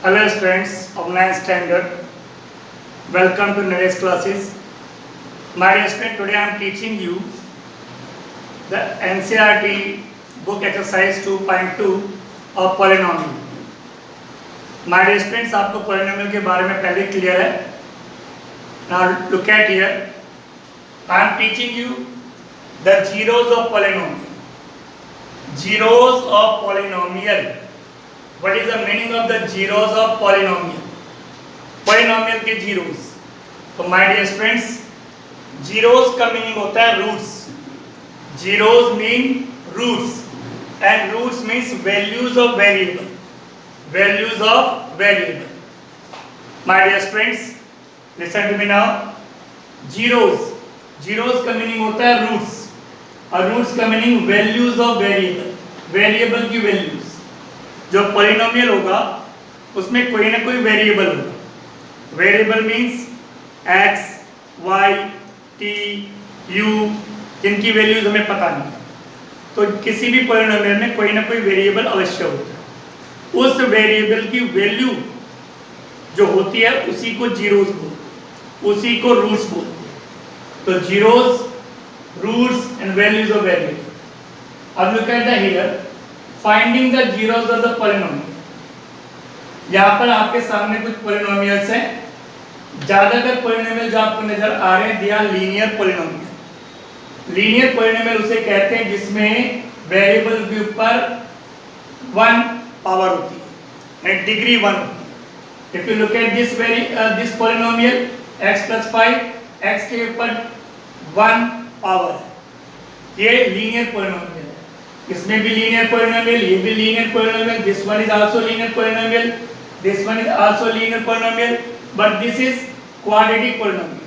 Hello students of 9th standard, welcome to Naresh classes. My dear student, today I am teaching you the NCERT book exercise 2.2 of polynomial. My dear students, आपको polynomial के बारे में पहले clear है. Now look at here. I am teaching you the zeros of polynomial. Zeros of polynomial. What is the meaning of the zeros of polynomial? Polynomial के zeros. तो my dear friends, zeros का meaning होता है roots. Zeros mean roots, and roots means values of variable. Values of variable. My dear friends, listen to me now. Zeros. Zeros का meaning होता है roots, और roots का meaning values of variable. Variable की values. जो polynomial होगा उसमें कोई ना कोई वेरिएबल होगा. Variable means x, y, t, u, जिनकी वैल्यूज हमें पता नहीं है. तो किसी भी पॉलिनोमियल में कोई ना कोई वेरिएबल अवश्य होता है. उस वेरिएबल की वैल्यू जो होती है उसी को जीरोस बोलते हैं, उसी को रूट्स बोलते हैं. तो zeros, roots and values of variable. अब look at the here, finding the zeros of the polynomial. यहाँ पर आपके सामने कुछ पॉलिनोमियल्स हैं. ज्यादातर पॉलिनोमियल जो आपको नजर आ रहे हैं, they are linear polynomial. Linear polynomial उसे कहते हैं जिसमें वेरिएबल के ऊपर 1 पावर होती है, डिग्री 1 होती है. If you look at this polynomial x + 5, x के ऊपर 1 पावर है. ये लीनियर पॉलिनोमियल है. इसमें भी लीनियर पॉलिनोमियल, ये भी linear polynomial. This one is also linear polynomial, this one is also linear polynomial, but this is quadratic polynomial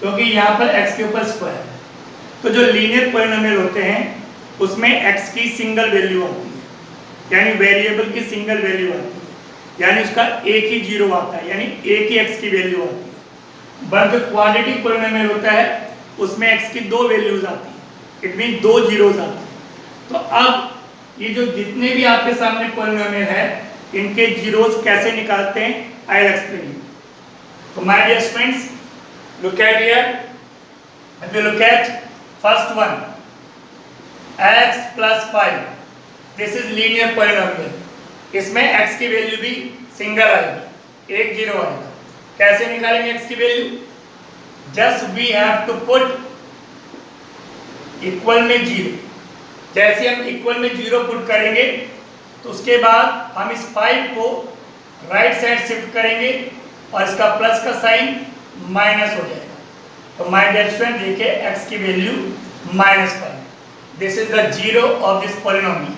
क्योंकि यहाँ पर x के ऊपर स्क्वायर है. तो जो लीनियर पॉलिनोमियल होते हैं उसमें x की सिंगल वैल्यू आती है, यानी वेरिएबल की सिंगल वैल्यू आती है, यानी उसका एक ही जीरो आता है, यानी एक ही x की वैल्यू आती है. बट जो क्वाड्रेटिक पॉलिनोमियल होता है उसमें x की दो वैल्यूज आती है, इट मीन दो जीरोज आते हैं. तो अब ये जो जितने भी आपके सामने पॉलिनोमियल है इनके जीरोस कैसे निकालते हैं, आई विल एक्सप्लेन यू. तो my dear friends, look at here. If you look at first one, x + 5, this is linear polynomial. इसमें x की वैल्यू भी सिंगल आएगी, एक जीरो आएगा. कैसे निकालेंगे x की value? Just we have to put equal में जीरो. जैसे हम इक्वल में जीरो पुट करेंगे तो उसके बाद हम इस 5 को राइट साइड शिफ्ट करेंगे और इसका प्लस का साइन माइनस हो जाएगा. तो माय डियर स्टूडेंट, देखिए x की value -5. This is the zero of this polynomial.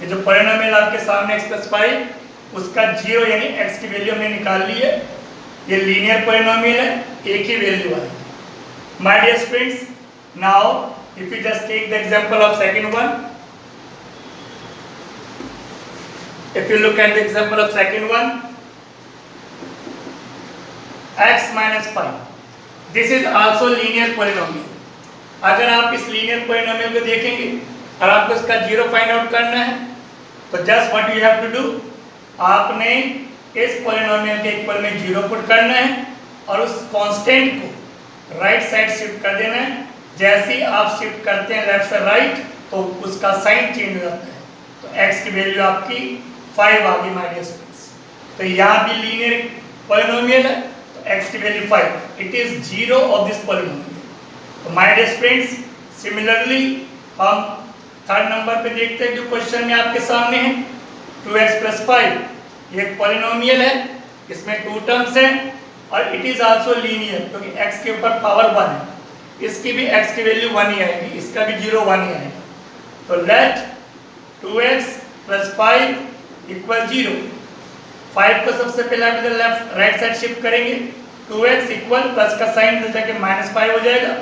ये जो पॉलिनोमियल आपके सामने x + 5, उसका जीरो यानी x की वैल्यू हमने निकाल ली है. ये लीनियर पॉलिनोमियल है, एक ही वैल्यू आएगी. My dear students, now if you just take the example of second one, if you look at the example of second one, x - 5, this is also linear polynomial. अगर आप इस linear polynomial को देखेंगे और आपको इसका zero find out करना है तो just what you have to do, आपने इस polynomial के इक्वल में जीरो पुट करना है और उस कांस्टेंट को राइट साइड शिफ्ट कर देना है. जैसे ही आप शिफ्ट करते हैं लेफ्ट से राइट तो उसका साइन चेंज हो जाता है. तो x की वैल्यू आपकी 5 आ गई माय डियर स्टूडेंट्स. तो यहाँ भी लीनियर पॉलिनोमियल है तो x की value 5. It is zero of this polynomial. तो माय डियर स्टूडेंट्स, सिमिलरली हम थर्ड नंबर पे देखते हैं जो क्वेश्चन में आपके सामने है. 2x + 5 ये एक पॉलिनोमियल है, इसमें 2 टर्म्स हैं और इट इज आल्सो लीनियर क्योंकि x के ऊपर पावर 1 है. इसकी भी x की वैल्यू 1 ही आएगी, इसका भी 0 1 ही आएगा. तो लेट 2x + 5 = 0. 5 को सबसे पहले आप इधर लेफ्ट राइट साइड शिफ्ट करेंगे. 2x इक्वल प्लस का साइन इधर जाके -5 हो जाएगा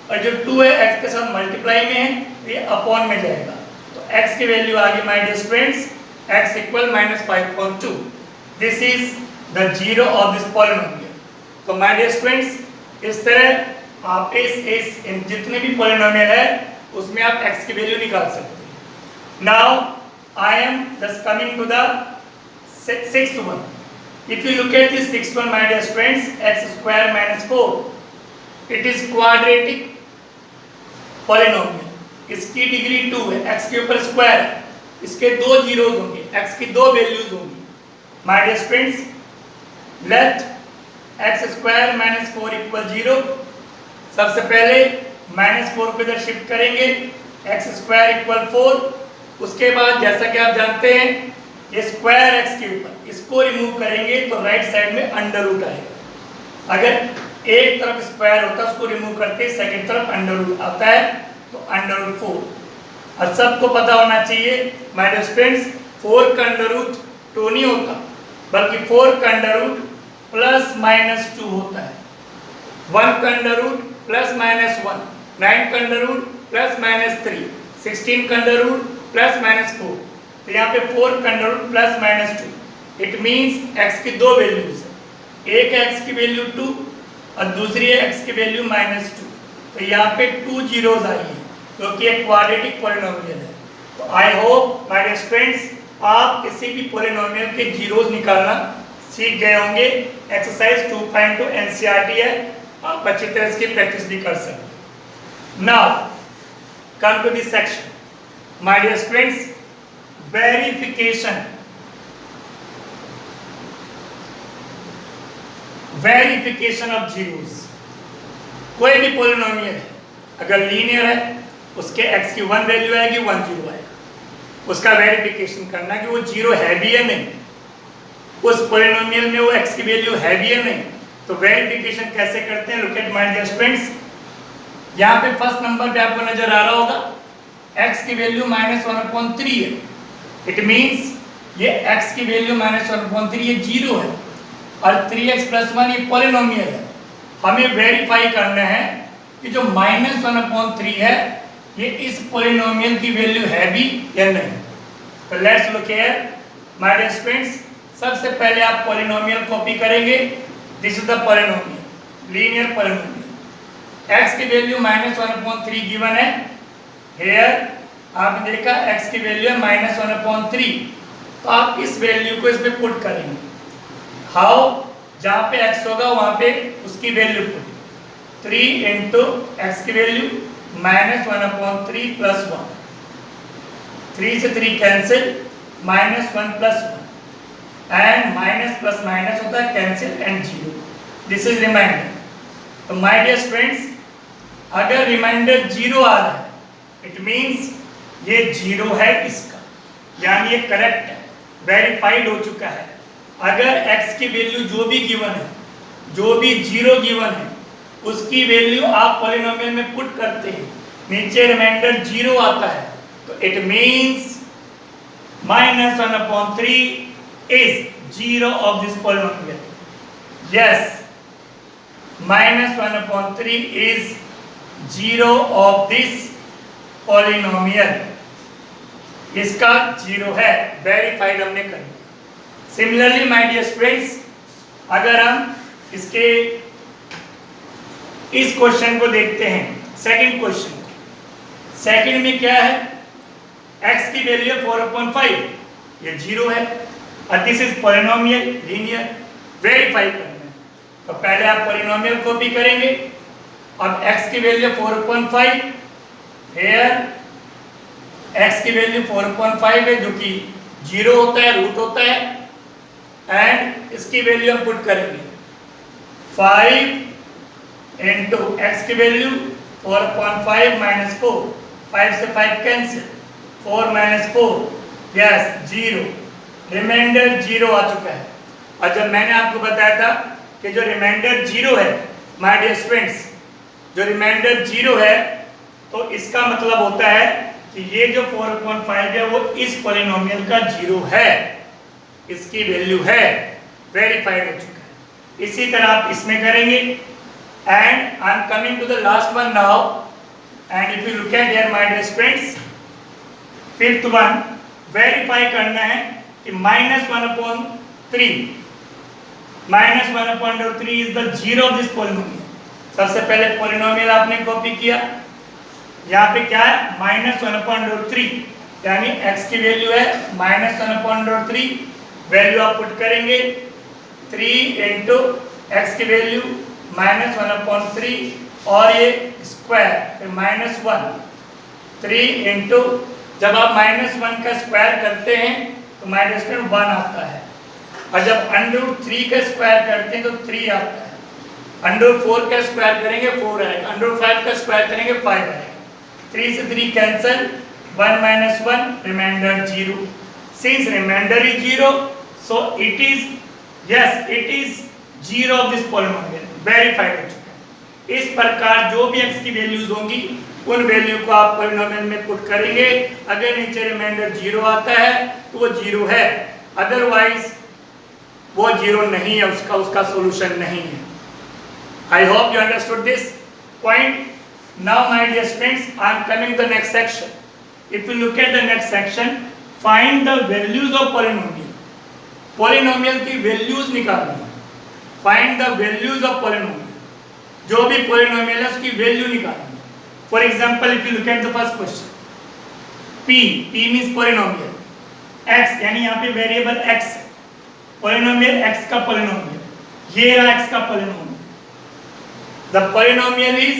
और जो 2 है x के साथ मल्टीप्लाई में है ये अपॉन में जाएगा. तो x की वैल्यू आ गई my dear students, x = -5.2. This is the zero of this polynomial. तो माय डियर स्टूडेंट्स, इस तरह आप इस जितने भी पॉलिनोमियल है उसमें आप x की वैल्यू निकाल सकते हैं. Now I am just coming to the sixth one. If you look at this sixth one, my dear friends, x square minus 4, it is quadratic polynomial. इसकी डिग्री 2 है, x के ऊपर स्क्वायर है, इसके दो जीरोज होंगे, x की दो वैल्यूज होंगी. My dear friends, let x square minus 4 equal 0. सबसे पहले -4 को इधर शिफ्ट करेंगे, x स्क्वायर इक्वल 4. उसके बाद जैसा कि आप जानते हैं ये स्क्वायर x के ऊपर इसको रिमूव करेंगे तो राइट साइड में अंडर रूट आएगा. अगर एक तरफ स्क्वायर होता है उसको रिमूव करके सेकंड तरफ अंडर रूट आता है तो अंडर रूट 4. और सबको पता होना चाहिए माय डियर फ्रेंड्स, 4 का अंडर रूट 2 नहीं होता बल्कि 4 का अंडर रूट प्लस माइनस 2 होता है. 1 का अंडर रूट प्लस माइनस 1, 9 का अंडर रूट प्लस माइनस 3, 16 का अंडर रूट प्लस माइनस 4. तो यहाँ पे 4 का under root plus minus 2. It means x की दो वैल्यूज है, एक है x की वैल्यू 2 और दूसरी है x की वैल्यू -2. तो यहाँ पे 2 जीरोज आई है क्योंकि एक क्वाड्रेटिक पॉलिनोमियल है. तो I hope my dear friends आप किसी भी पॉलिनोमियल के जीरोज निकालना सीख गए होंगे. एक्सरसाइज 2.2 एनसीईआरटी है, आप अच्छी तरह इसकी प्रैक्टिस भी कर सकते हैं. Now come to this section my dear friends, verification. Verification of zeros. कोई भी पॉलिनोमियल है अगर लीनियर है उसके x की 1 वैल्यू आएगी, 1 जीरो आएगा. उसका वेरिफिकेशन करना कि वो जीरो है भी या नहीं, उस पॉलिनोमियल में वो x की वैल्यू है भी या नहीं. तो वेरिफिकेशन कैसे करते हैं, look at my dear friends. यहाँ पे फर्स्ट नंबर पे आपको नजर आ रहा होगा x की वैल्यू -1/3 है. इट मींस ये x की वैल्यू -1/3 ये जीरो है और 3x + 1 ये पॉलिनोमियल है. हमें वेरीफाई करना है कि जो -1/3 है ये इस पॉलिनोमियल की वैल्यू है भी या नहीं. तो let's look here my dear friends. सबसे पहले आप पॉलिनोमियल कॉपी करेंगे. This is the polynomial, linear polynomial. x की वैल्यू -1/3 गिवन है. हियर आपने देखा x की वैल्यू है -1/3. तो आप इस वैल्यू को इसमें पुट करेंगे. हाउ? जहां पे x होगा वहां पे उसकी वैल्यू पुट. 3 इंटू एक्स की वैल्यू -1/3 + 1. 3 से 3 cancel, -1 + 1 and minus plus minus होता है cancel and 0. This is reminder. तो माय डियर फ्रेंड्स अगर रिमाइंडर 0 आ रहा है इट मींस ये 0 है इसका, यानी ये करेक्ट है, वेरीफाइड हो चुका है. अगर x की वैल्यू जो भी गिवन है, जो भी 0 गिवन है उसकी वैल्यू आप पॉलिनोमियल में पुट करते हैं, नीचे रिमाइंडर 0 आता है तो it means -1/3 is 0 of this polynomial. Yes, -1/3 is 0 of this polynomial. इसका 0 है, वेरीफाइड हमने कर दिया. सिमिलरली माय डियर फ्रेंड्स अगर हम इसके इस क्वेश्चन को देखते हैं, सेकंड क्वेश्चन. सेकंड में क्या है, x की वैल्यू 4/5, ये 0 है और this is polynomial linear. Verify करना है तो पहले आप पॉलिनोमियल कॉपी करेंगे. अब x की वैल्यू 4/5, हियर x की वैल्यू 4/5 है जो कि 0 होता है, रूट होता है, एंड इसकी वैल्यू हम पुट करेंगे 5 इंटू एक्स की वैल्यू 4/5 - 4, 5 से 5 कैंसिल, 4 - 4 यस 0. रिमाइंडर 0 आ चुका है. और जब मैंने आपको बताया था कि जो रिमाइंडर 0 है माय डियर फ्रेंड्स, जो रिमाइंडर 0 है तो इसका मतलब होता है कि ये जो 4/5 है वो इस पॉलिनोमियल का 0 है, इसकी वैल्यू है, वेरीफाइड हो चुका है. इसी तरह आप इसमें करेंगे. And I am coming to the last one now. And if you look at here my dear friends, fifth one verify करना है कि -1/3 is the 0 of this polynomial. सबसे पहले पॉलिनोमियल आपने कॉपी किया. यहाँ पे क्या है, -1/3 यानी x की वैल्यू है -1/3. वैल्यू आप पुट करेंगे 3 इंटू एक्स की वैल्यू -1/3 और ये स्क्वायर फिर -1 3 इंटू जब आप -1 का स्क्वायर करते हैं तो -1 आता है और जब √3 का स्क्वायर करते हैं तो 3 आता है। √4 का स्क्वायर करेंगे 4 आएगा, √5 का स्क्वायर करेंगे 5 आएगा। 3 से 3 cancel, 1 - 1 reminder 0। Since reminder is 0 so it is 0 of this polynomial, verified हो चुका है। इस प्रकार जो भी x की वैल्यूज होंगी उन वैल्यू को आप पॉलिनोमियल में पुट करेंगे। अगर नीचे रिमाइंडर 0 आता है तो वो 0 है, अदरवाइज वो 0 नहीं है, उसका सॉल्यूशन नहीं है। I hope you understood this point. Now my dear students, I am coming the next section. If you look at the next section, find the values of polynomial. Polynomial की values निकालनी है। Find the values of polynomial, जो भी polynomial है उसकी value निकालनी है। For example, if you look at the first question, p means polynomial, x यानी यहाँ पे वेरिएबल x है, पॉलिनोमियल x का पॉलिनोमियल, ये रहा x का polynomial. The polynomial is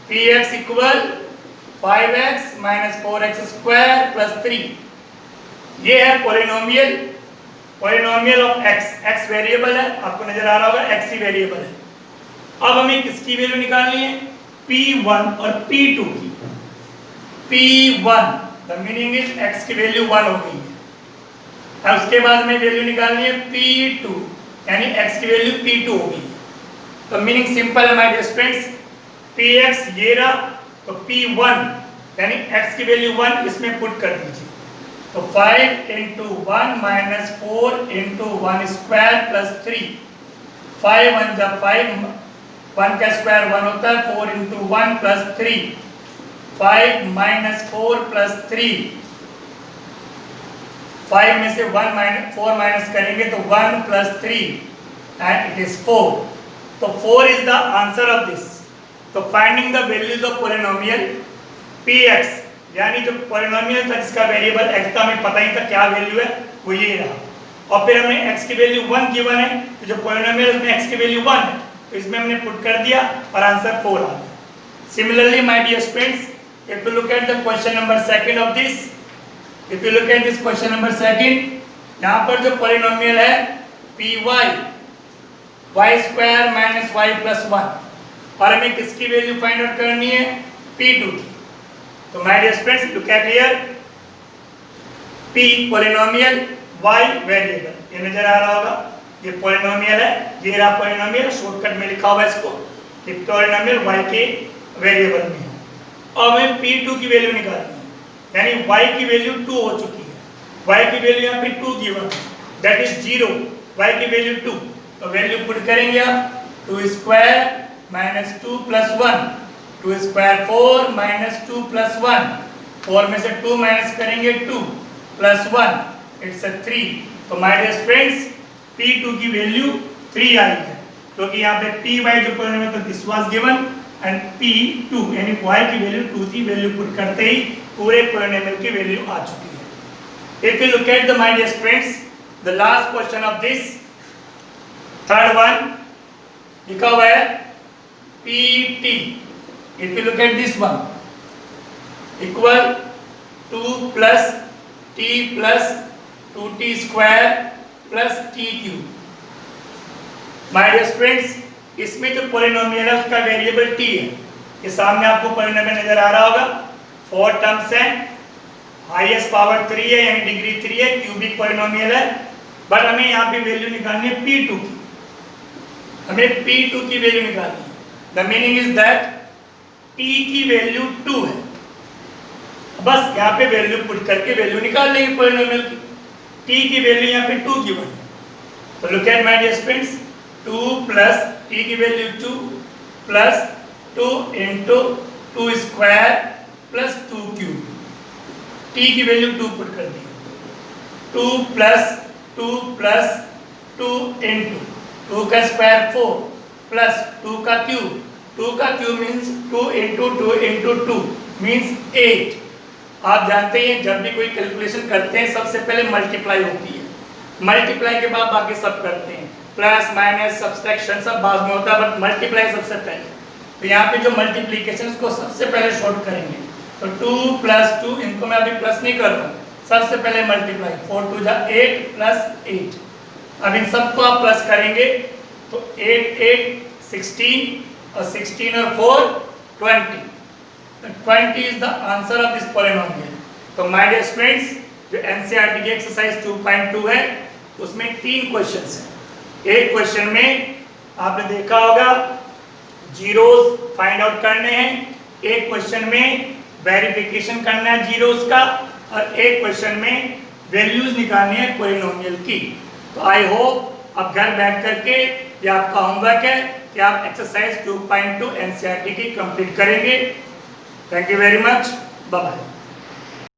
px equal 5x - 4x² + 3। ये है polynomial, polynomial of x variable है, आपको नजर आ रहा होगा x ही वेरिएबल है। अब हमें किसकी वैल्यू निकालनी है? p1 और p2 की। p1 the meaning is x की वैल्यू 1 हो गई है। अब उसके बाद हमें वैल्यू निकालनी है p2 यानी x की वैल्यू p2 होगी। तो मीनिंग सिंपल है माय डियर स्टूडेंट्स, px ये रहा, तो p1 यानी x की वैल्यू 1 इसमें पुट कर दीजिए। तो 5 × 1 - 4 × 1² + 3। 5 1 जा 5, 1 का स्क्वायर 1 होता है, 4 × 1 + 3, 5 - 4 + 3। 5 में से 4 माइनस करेंगे तो 1 + 3 and it is 4। तो 4 is the answer of this। तो finding the values of polynomial px यानी जो पॉलिनोमियल था जिसका वेरिएबल x था, हमें पता ही था क्या वैल्यू है, वो ये रहा। और फिर हमें x की वैल्यू 1 गिवन है, तो जो पॉलिनोमियल उसमें x की वैल्यू 1 है, तो इसमें हमने पुट कर दिया और आंसर 4 आ गया। Similarly my dear students, if you look at the question number 2 of this, if you look at this question number 2, यहाँ पर जो पॉलिनोमियल है py y² - y + 1 और हमें किसकी वैल्यू फाइंड आउट करनी है? p2 की। तो my dear students, look at here, p polynomial, y variable, ये नजर आ रहा होगा, ये पॉलिनोमियल है, ये रहा पॉलिनोमियल, शॉर्टकट में लिखा हुआ है इसको, ये पॉलिनोमियल y के वेरिएबल में है। और हमें p2 की वैल्यू निकालनी है, यानी y की वैल्यू 2 हो चुकी है, y की वैल्यू यहाँ पे 2 गिवन, दैट इज 0, y की वैल्यू 2। तो वैल्यू पुट करेंगे आप, 2² - 2 + 1, 2² 4 - 2 + 1, 4 में से 2 माइनस करेंगे 2 + 1, इट्स 3। तो माय डियर फ्रेंड्स, p2 की वैल्यू 3 आई है, क्योंकि यहाँ पे py जो पॉलिनोमियल था this was given and p2 यानी y की वैल्यू 2 थी। वैल्यू पुट करते ही पूरे पॉलिनोमियल की वैल्यू आ चुकी है। If you look at the my dear friends, the last question of this, third one लिखा हुआ है pt। if you look at this one, equal 2 + t + 2t² + t³ my dear students, इसमें जो polynomial है उसका वेरिएबल t है। ये सामने आपको पॉलिनोमियल नजर आ रहा होगा, 4 टर्म्स हैं, हाईएस्ट पावर 3 है यानी डिग्री 3 है, क्यूबिक पॉलिनोमियल है। बट हमें यहाँ पे वैल्यू निकालनी है p2 की, हमें p2 की वैल्यू निकालनी है। The meaning is that t की वैल्यू 2 है, बस यहाँ पे वैल्यू पुट करके वैल्यू निकाल लेंगे पॉलिनोमियल की। t की वैल्यू यहाँ पे 2 गिवन है, तो look at my dear students, 2 + t की वैल्यू 2 + 2 × 2² + 2³ t की वैल्यू 2 पुट कर दी, 2 + 2 + 2 × 2 का स्क्वायर 4 + 2 का क्यूब, 2 का क्यूब मीन्स 2 × 2 × 2 मीन्स 8। आप जानते हैं जब भी कोई कैलकुलेशन करते हैं सबसे पहले मल्टीप्लाई होती है, मल्टीप्लाई के बाद बाकी सब करते हैं, प्लस माइनस सब्सट्रैक्शन सब बाद में होता है, बट मल्टीप्लाई सबसे पहले। तो यहाँ पे जो मल्टीप्लिकेशन को सबसे पहले शॉर्ट करेंगे, तो 2 + 2, इनको मैं अभी प्लस नहीं कर रहा हूँ, सबसे पहले मल्टीप्लाई, 4 2 जा 8 + 8। अब इन सबको आप प्लस करेंगे तो 8 8 16 और 16 और 4 20। 20 is the answer of this polynomial. तो माय डियर स्टूडेंट्स, जो एनसीईआरटी की एक्सरसाइज 2.2 है उसमें 3 क्वेश्चंस हैं। एक क्वेश्चन में आपने देखा होगा जीरोस फाइंड आउट करने हैं, एक क्वेश्चन में वेरिफिकेशन करना है जीरोस का, और एक क्वेश्चन में वैल्यूज निकालनी है पॉलिनोमियल की। तो आई होप अब घर बैठ करके ये आपका होमवर्क है कि आप एक्सरसाइज 2.2 एनसीईआरटी की कंप्लीट करेंगे। Thank you very much, bye bye.